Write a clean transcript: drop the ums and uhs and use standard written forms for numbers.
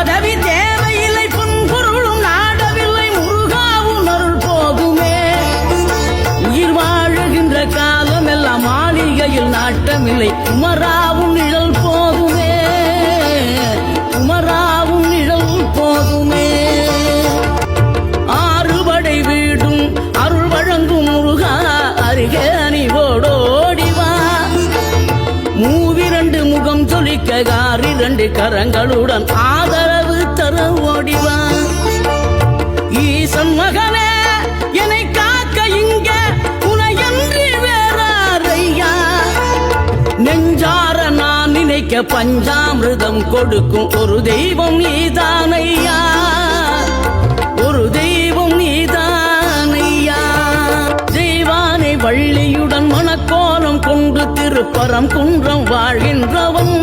பதவி தேவையில்லை பொன்பொருளும் நாடவில்லை முருகாவும் அருள் போதுமே உயிர் வாழுகின்ற காலம் எல்லாம் மாளிகையில் நாட்டமில்லை குமராவும் நிழல் போதுமே குமராவும் நிழல் போதுமே ஆறுபடை வீடும் அருள் வழங்கும் முருகா அருகே அணிவோடோடிவா மூவிரண்டு முகம் சொலிக்க காரிரண்டு கரங்களுடன் ஆதரவு தர ஓடிவா ஈசன் மகனே என்னை காக்க இங்க உனையன்றி வேறாரையா நெஞ்சார நான் நினைக்க பஞ்சாமிர்தம் கொடுக்கும் ஒரு தெய்வம் நீதானையா ஒரு தெய்வம் நீதானையா தெய்வானை வள்ளியுடன் மனக்கோலம் கொண்டு திருப்பரம் குன்றம் வாழ்கின்றவன்